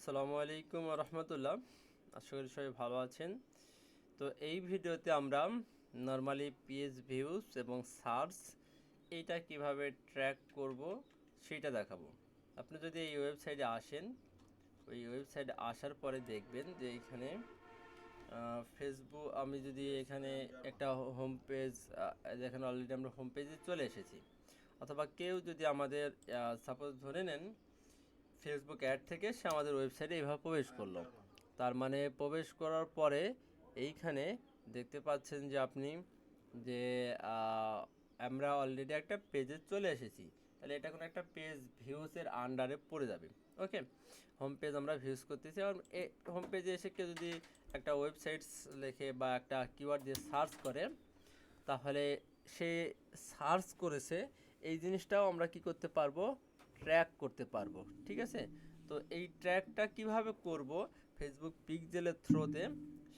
আসসালামু আলাইকুম রহমতুল্লাহ। আশা করি সবাই ভালো আছেন। তো এই ভিডিওতে আমরা নর্মালি পেজ ভিউজ এবং সার্চ এইটা কিভাবে ট্র্যাক করব সেটা দেখাবো। আপনি যদি এই ওয়েবসাইটে আসেন, ওই ওয়েবসাইটে আসার পরে দেখবেন যে এখানে ফেসবুক, আমি যদি এখানে একটা হোম পেজ যেখানে অলরেডি আমরা হোম পেজে চলে এসেছি, অথবা কেউ যদি আমাদের সাপোজ ধরে নেন ফেসবুক অ্যাড থেকে সে আমাদের ওয়েবসাইটে এইভাবে প্রবেশ করলো। তার মানে প্রবেশ করার পরে এইখানে দেখতে পাচ্ছেন যে আপনি যে আমরা অলরেডি একটা পেজে চলে এসেছি, তাহলে এটা কোনো একটা পেজ ভিউসের আন্ডারে পড়ে যাবে। ওকে, হোম পেজ আমরা ভিউজ করতেছি, আর হোম পেজে এসে কেউ যদি একটা ওয়েবসাইটস লেখে বা একটা কিওয়ার্ড দিয়ে সার্চ করে, তাহলে সে সার্চ করেছে এই জিনিসটাও আমরা কি করতে পারবো, ট্র্যাক করতে পারবো। ঠিক আছে, তো এই ট্র্যাকটা কিভাবে করব ফেসবুক পিক্সেলের থ্রুতে,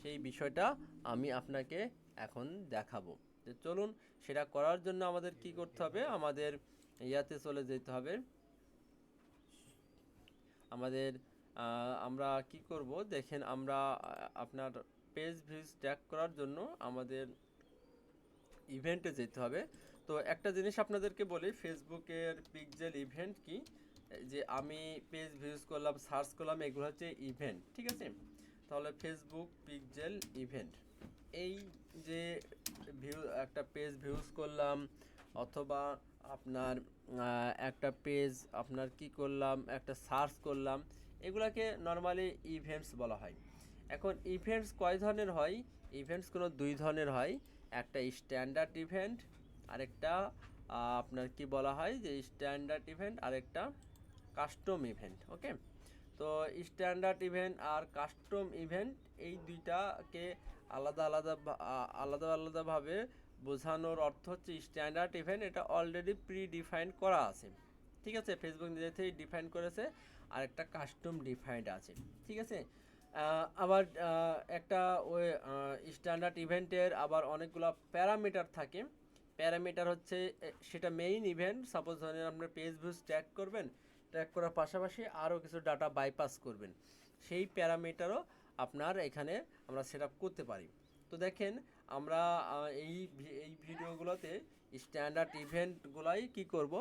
সেই বিষয়টা আমি আপনাকে এখন দেখাবো। তো চলুন, সেটা করার জন্য আমাদের কি করতে হবে, আমাদের ইয়াতে চলে যেতে হবে। আমাদের আমরা কি করব দেখেন, আমরা আপনার পেজ ভিউজ ট্র্যাক করার জন্য আমাদের ইভেন্টে যেতে হবে। তো একটা জিনিস আপনাদেরকে বলি, ফেসবুকের পিক্সেল ইভেন্ট কি, যে আমি পেজ ভিউজ করলাম, সার্চ করলাম, এগুলো হচ্ছে ইভেন্ট। ঠিক আছে, তাহলে ফেসবুক পিক্সেল ইভেন্ট, এই যে একটা পেজ ভিউজ করলাম, অথবা আপনার একটা পেজ আপনার কি করলাম, একটা সার্চ করলাম, এগুলাকে নর্মালি ইভেন্টস বলা হয়। এখন ইভেন্টস কয় ধরনের হয়? ইভেন্টস কোনো দুই ধরনের হয়, একটা স্ট্যান্ডার্ড ইভেন্ট, আরেকটা আপনার কি বলা হয় যে স্ট্যান্ডার্ড ইভেন্ট, আরেকটা কাস্টম ইভেন্ট। ওকে, তো স্ট্যান্ডার্ড ইভেন্ট আর কাস্টম ইভেন্ট এই দুইটাকে আলাদা আলাদা আলাদাভাবে বোঝানোর অর্থ হচ্ছে, স্ট্যান্ডার্ড ইভেন্ট এটা অলরেডি প্রি ডিফাইন করা আছে। ঠিক আছে, ফেসবুক নিজে থেকেই ডিফাইন করেছে, আর একটা কাস্টম ডিফাইন্ড আছে। ঠিক আছে, আবার একটা ওই স্ট্যান্ডার্ড ইভেন্টের আবার অনেকগুলো প্যারামিটার থাকে। প্যারামিটার হচ্ছে সেটা মেইন ইভেন্ট, সাপোজ ধরেন আপনার পেজ ভিউজ ট্র্যাক করবেন, ট্র্যাক করার পাশাপাশি আরও কিছু ডাটা বাইপাস করবেন, সেই প্যারামিটারও আপনার এখানে আমরা সেট আপ করতে পারি। তো দেখেন, আমরা এই এই ভিডিওগুলোতে স্ট্যান্ডার্ড ইভেন্টগুলাই কি করব,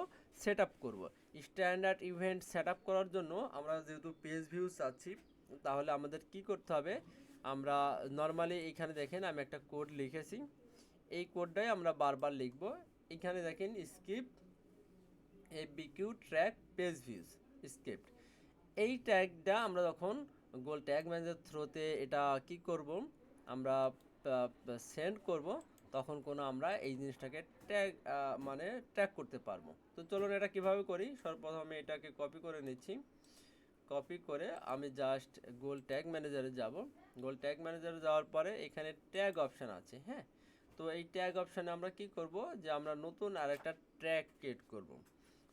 সেট আপ করবো। স্ট্যান্ডার্ড ইভেন্ট সেট আপ করার জন্য আমরা যেহেতু পেজ ভিউজ চাচ্ছি, তাহলে আমাদের কি করতে হবে, আমরা নর্মালি এখানে দেখেন আমি একটা কোড লিখেছি, এই কোডটাই আমরা বারবার লিখব। এখানে দেখেন skip ABQ track page views script, এই ট্যাগটা আমরা যখন গোল ট্যাগ ম্যানেজার থ্রুতে এটা কি করব, আমরা সেন্ড করব, তখন কোনো আমরা এই জিনিসটাকে ট্যাগ মানে ট্র্যাক করতে পারবো। তো চলুন এটা কিভাবে করি, সর্বপ্রথমে এটাকে কপি করে নিচ্ছি। কপি করে আমি জাস্ট গোল ট্যাগ ম্যানেজারে যাব। গোল ট্যাগ ম্যানেজারে যাওয়ার পরে এখানে ট্যাগ অপশান আছে। হ্যাঁ, তো এই ট্যাগ অপশানে আমরা কি করব, যে আমরা নতুন আরেকটা ট্র্যাক ক্রিয়েট করব।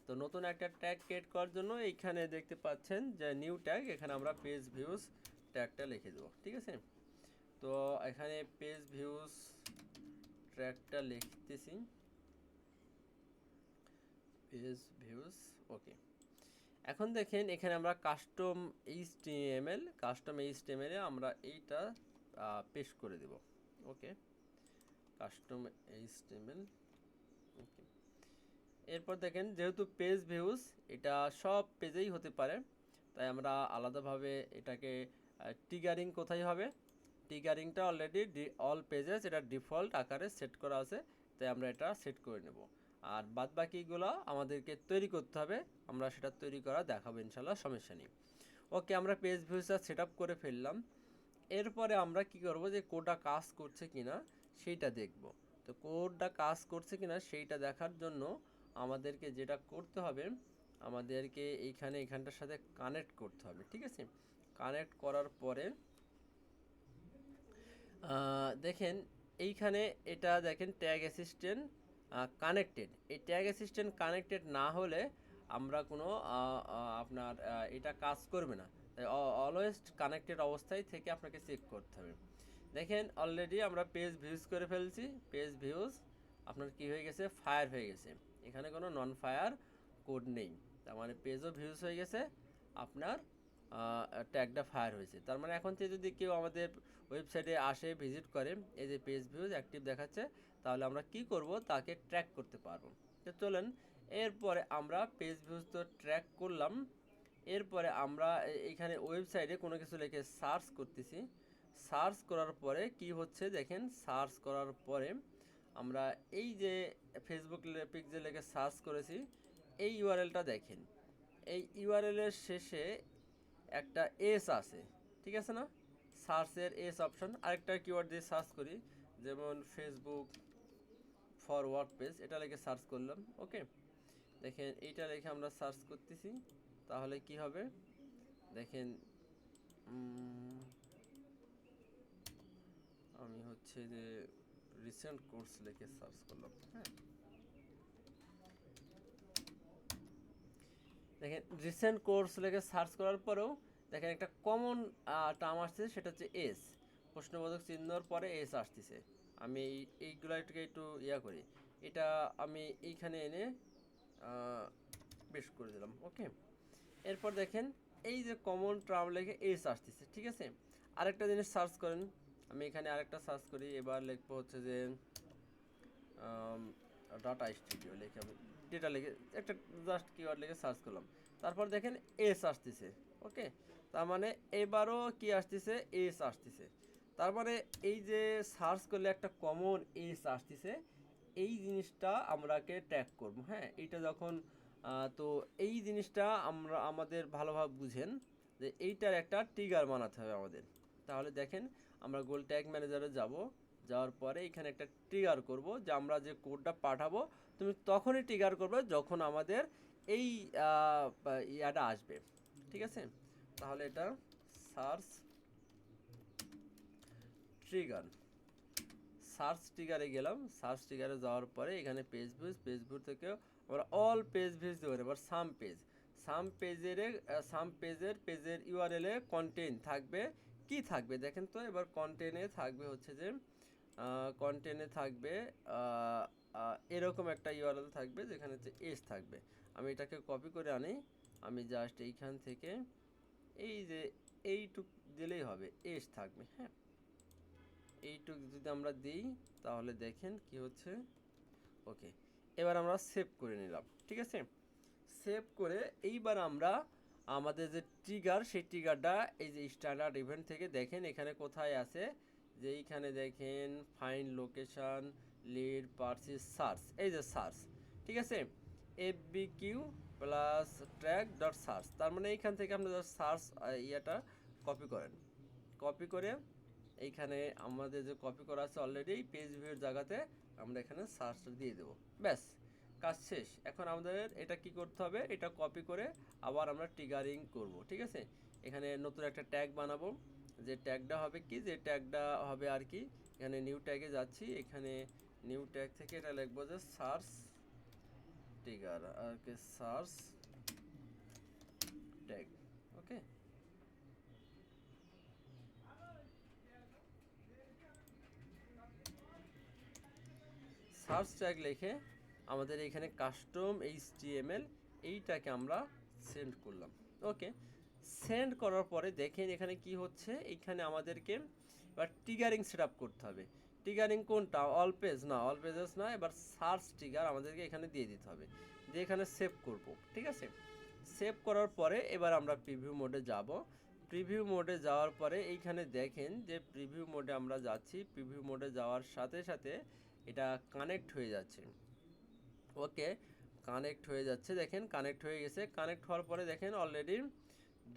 তো নতুন একটা ট্যাগ ক্রিয়েট করার জন্য এইখানে দেখতে পাচ্ছেন যে নিউ ট্যাগ, এখানে আমরা পেজ ভিউজ ট্যাগটা লিখে দেবো। ঠিক আছে, তো এখানে পেজ ভিউজ ট্র্যাগটা লিখতেছি, পেজ ভিউজ। ওকে, এখন দেখেন এখানে আমরা কাস্টম এইচটিএমএল এ আমরা এইটা পেস্ট করে দেব। ওকে, কাস্টম এইচটিএমএল। ওকে, এরপর দেখেন যেহেতু পেজ ভিউজ এটা সব পেজেই হতে পারে, তাই আমরা আলাদাভাবে এটাকে ট্রিগারিং কোথায় হবে, ট্রিগারিংটা অলরেডি অল পেজেস এটা ডিফল্ট আকারে সেট করা আছে, তাই আমরা এটা সেট করে নেব। আর বাদ বাকিগুলো আমাদেরকে তৈরি করতে হবে, আমরা সেটা তৈরি করা দেখাবো ইনশাল্লাহ, সমস্যা নেই। ওকে, আমরা পেজ ভিউজটা সেট আপ করে ফেললাম। এরপরে আমরা কি করব, যে কোডটা কাজ করছে কিনা সেইটা দেখব। তো কোডটা কাজ করছে কিনা সেইটা দেখার জন্য আমাদেরকে যেটা করতে হবে, আমাদেরকে এখানটার সাথে কানেক্ট করতে হবে। ঠিক আছে, কানেক্ট করার পরে দেখেন এইখানে এটা দেখেন ট্যাগ অ্যাসিস্ট্যান্ট কানেক্টেড, এই ট্যাগ অ্যাসিস্ট্যান্ট কানেক্টেড না হলে আমরা কোনো আপনার এটা কাজ করবে না, তাই অলওয়েজ কানেক্টেড অবস্থায় থেকে আপনাকে চেক করতে হবে। দেখেন অলরেডি আমরা পেজ ভিউজ করে ফেলছি, পেজ ভিউজ আপনার কি হয়ে গেছে, ফায়ার হয়ে গেছে, এখানে কোনো নন ফায়ার কোড নেই, তার মানে পেজও ভিউজ হয়ে গেছে, আপনার ট্যাগটা ফায়ার হয়েছে। তার মানে এখন থেকে যদি কেউ আমাদের ওয়েবসাইটে আসে, ভিজিট করে, এই যে পেজ ভিউজ অ্যাক্টিভ দেখাচ্ছে, তাহলে আমরা কি করব, তাকে ট্র্যাক করতে পারবো। তো চলেন, এরপরে আমরা পেজ ভিউজ তো ট্র্যাক করলাম। এরপরে আমরা এখানে ওয়েবসাইটে কোনো কিছু লিখে সার্চ করতেছি। সার্চ করার পরে কি হচ্ছে দেখেন, সার্চ করার পরে আমরা এই যে ফেসবুক পিক্সেল লিখে সার্চ করেছি, এই ইউআরএলটা দেখেন। এই ইউআরএলের শেষে একটা এস আছে, ঠিক আছে না? সার্চের এস অপশন। আরেকটা কিওয়ার্ড দিয়ে সার্চ করি, যেমন ফেসবুক ফর ওয়ার্ডপ্রেস, এটা লিখে সার্চ করলাম। ওকে, দেখেন এইটা লিখে আমরা সার্চ করতেছি, তাহলে কি হবে দেখেন। আমি হচ্ছে যে রিসেন্ট কোর্স লিখে সার্চ করলাম। হ্যাঁ, দেখেন রিসেন্ট কোর্স লিখে সার্চ করার পরেও দেখেন একটা কমন টার্ম আসছে, সেটা হচ্ছে এস, প্রশ্নবোধক চিহ্নর পরে এস আসতেছে। আমি এইগুলো একটু ইয়া করি, এটা আমি এইখানে এনে বেশ করে দিলাম। ওকে, এরপর দেখেন এই যে কমন টার্ম লিখে এস আসতেছে, ঠিক আছে। আরেকটা জিনিস সার্চ করেন, আমি এখানে আরেকটা সার্চ করি, এবার লিখবো হচ্ছে যে ডাটা স্টুডিও লিখে, আমি ডেটা লিখে একটা জাস্ট কিওয়ার্ড লিখে সার্চ করলাম, তারপর দেখেন এস আসতেছে। ওকে, তার মানে এবারও কি আসতেছে, এস আসতেছে। তার মানে এই যে সার্চ করলে একটা কমন এস আসতেছে, এই জিনিসটা আমরাকে ট্র্যাক করব। হ্যাঁ, এইটা যখন তো এই জিনিসটা আমরা আমাদের ভালোভাবে বুঝেন যে এইটার একটা ট্রিগার বানাতে হবে আমাদের। তাহলে দেখেন আমরা গোল ট্যাগ ম্যানেজারে যাব, যাওয়ার পরে এখানে একটা ট্রিগার করব, যে আমরা যে কোডটা পাঠাবো তুমি তখনই ট্রিগার করবে যখন আমাদের এই ইয়াটা আসবে, ঠিক আছে। তাহলে এটা সার্চ ট্রিগার, সার্চ ট্রিগারে গেলাম। সার্চ ট্রিগারে যাওয়ার পরে এখানে পেজ ভিউজ, পেজ ভিউ থেকেও আমরা অল পেজ ভিউজ দেবো। এবার সাম পেজ, পেজের ইউআরএলে কন্টেন্ট থাকবে, কি থাকবে দেখেন তো। এবার কন্টেন্টে থাকবে হচ্ছে যে কন্টেন্টে থাকবে এরকম একটা ইউআরএল থাকবে, যেখানে হচ্ছে এস থাকবে। আমি এটাকে কপি করে আনি, আমি জাস্ট এইখান থেকে এই যে এইটুক দিলেই হবে, এস থাকবে। হ্যাঁ, এইটুক যদি আমরা দিই, তাহলে দেখেন কি হচ্ছে। ওকে, এবার আমরা সেভ করে নিলাম, ঠিক আছে। সেভ করে এইবার আমরা আমাদের যে ট্রিগার, সেই ট্রিগারটা এই যে স্ট্যান্ডার্ড ইভেন্ট থেকে দেখেন এখানে কোথায় আছে, যে এইখানে দেখেন find location, lead, purchase, search, এই যে সার্চ, ঠিক আছে। এফবিকিউ প্লাস ট্র্যাক ডট সার্চ, তার মানে এইখান থেকে আপনি সার্চ ইয়েটা কপি করেন। কপি করে এইখানে আমাদের যে কপি করা আছে অলরেডি পেজ ভিউর জায়গাতে আমরা এখানে সার্চটা দিয়ে দেবো, ব্যাস কাজ শেষ। এখন আমাদের এটা কি করতে হবে, এটা কপি করে আবার আমরা ট্রিগারিং করব, ঠিক আছে। এখানে নতুন একটা ট্যাগ বানাবো, যে ট্যাগটা হবে কি, যে ট্যাগটা হবে আর কি, এখানে নিউ ট্যাগে যাচ্ছি, এখানে নিউ ট্যাগ থেকে এটা লিখবো যে সার্চ ট্রিগার আর কি, সার্চ ট্যাগ। ওকে, সার্চ ট্যাগ লিখে আমাদের এখানে কাস্টম এইচটিএমএল এইটাকে আমরা সেন্ড করলাম। ওকে, সেন্ড করার পরে দেখেন এখানে কি হচ্ছে, এখানে আমাদেরকে এবার ট্রিগারিং সেট আপ করতে হবে। ট্রিগারিং কোনটা, অল পেজ না, অল পেজেস না, এবার সার্চ ট্রিগার আমাদেরকে এখানে দিয়ে দিতে হবে, দিয়ে এখানে সেভ করব, ঠিক আছে। সেভ করার পরে এবার আমরা প্রিভিউ মোডে যাব। প্রিভিউ মোডে যাওয়ার পরে এইখানে দেখেন যে প্রিভিউ মোডে আমরা যাচ্ছি, প্রিভিউ মোডে যাওয়ার সাথে সাথে এটা কানেক্ট হয়ে যাচ্ছে। ওকে, কানেক্ট হয়ে যাচ্ছে, দেখেন কানেক্ট হয়ে গেছে। কানেক্ট হওয়ার পরে দেখেন অলরেডি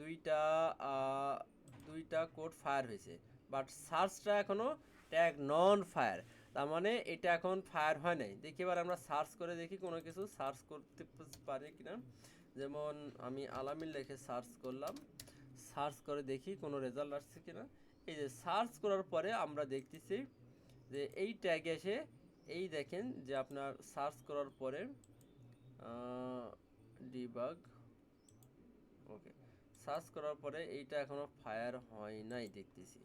দুইটা দুইটা কোড ফায়ার হয়েছে, বাট সার্চটা এখনও ট্যাগ নন ফায়ার, তার মানে এটা এখন ফায়ার হয় নাই। দেখি এবার আমরা সার্চ করে দেখি কোনো কিছু সার্চ করতে পারি কিনা, যেমন আমি আলামিন লিখে সার্চ করলাম, সার্চ করে দেখি কোনো রেজাল্ট আসছে কিনা। এই যে সার্চ করার পরে আমরা দেখতেছি যে এই ট্যাগে এসে এই দেখেন যে আপনার সার্চ করার পরে ডিবাগ, ওকে, সার্চ করার পরে এইটা এখনো ফায়ার হয় নাই দেখতেছি।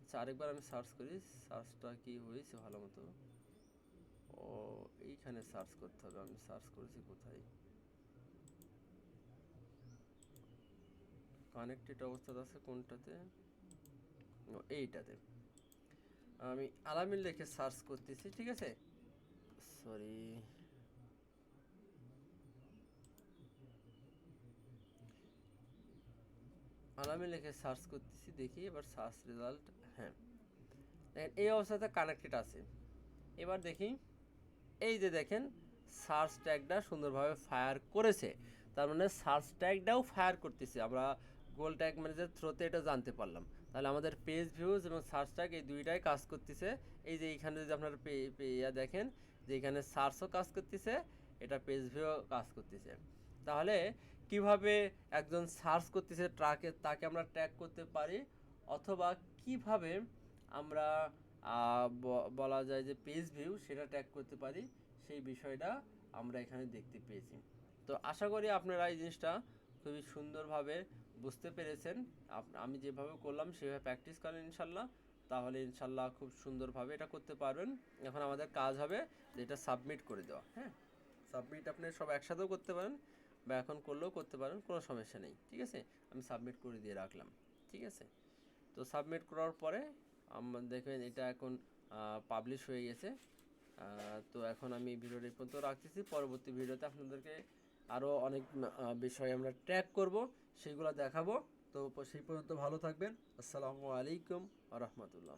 আচ্ছা, আরেকবার আমি সার্চ করি, সার্চটা কি হয়েছে ভালো মতো। ও, এইখানে সার্চ করতে হবে, আমি সার্চ করেছি কোথায়, কানেক্টেড অবস্থাতে আছে কোনটাতে? ও, এইটাতে। আমি আলামিন লিখে সার্চ করতেছি, ঠিক আছে? সরি, আলামিন লিখে সার্চ করতেছি, দেখি এবার সার্চ রেজাল্ট। হ্যাঁ, দেখেন এই অবস্থাতে কানেক্টেড আছে। এবার দেখি, এই যে দেখেন সার্চ ট্যাগটা সুন্দরভাবে ফায়ার করেছে, তার মানে সার্চ ট্যাগটাও ফায়ার করতেছে। আমরা গোল ট্যাগ ম্যানেজার থ্রোতে এটা জানতে পারলাম। তাহলে আমাদের পেজ ভিউজ এবং সার্চ ট্যাগ এই দুইটাই কাজ করতেছে। এই যে এইখানে যদি আপনারা দেখেন যে এখানে সার্চও কাজ করতেছে, এটা পেজ ভিউ কাজ করতেছে। তাহলে কিভাবে একজন সার্চ করতেছে তাকে আমরা ট্র্যাক করতে পারি, অথবা কিভাবে আমরা বলা যায় যে পেজ ভিউ সেটা ট্র্যাক করতে পারি, সেই বিষয়টা আমরা এখানে দেখতে পেয়েছি। তো আশা করি আপনারা এই জিনিসটা খুবই সুন্দরভাবে বুঝতে পেরেছেন। আমি যেভাবে করলাম সেভাবে প্র্যাকটিস করেন ইনশাল্লাহ, তাহলে ইনশাল্লাহ খুব সুন্দরভাবে এটা করতে পারবেন। এখন আমাদের কাজ হবে যে এটা সাবমিট করে দেওয়া। হ্যাঁ, সাবমিট আপনি সব একসাথেও করতে পারেন বা এখন করলেও করতে পারেন, কোনো সমস্যা নেই, ঠিক আছে? আমি সাবমিট করে দিয়ে রাখলাম, ঠিক আছে? তো সাবমিট করার পরে দেখবেন এটা এখন পাবলিশ হয়ে গেছে। তো এখন আমি ভিডিওটা এই পর্যন্ত রাখতেছি। পরবর্তী ভিডিওতে আপনাদেরকে আরও অনেক বিষয় আমরা ট্র্যাক করব, সেগুলো দেখাবো। তো সেই পর্যন্ত ভালো থাকবেন। আসসালামু আলাইকুম আ রহমতুল্লাহ।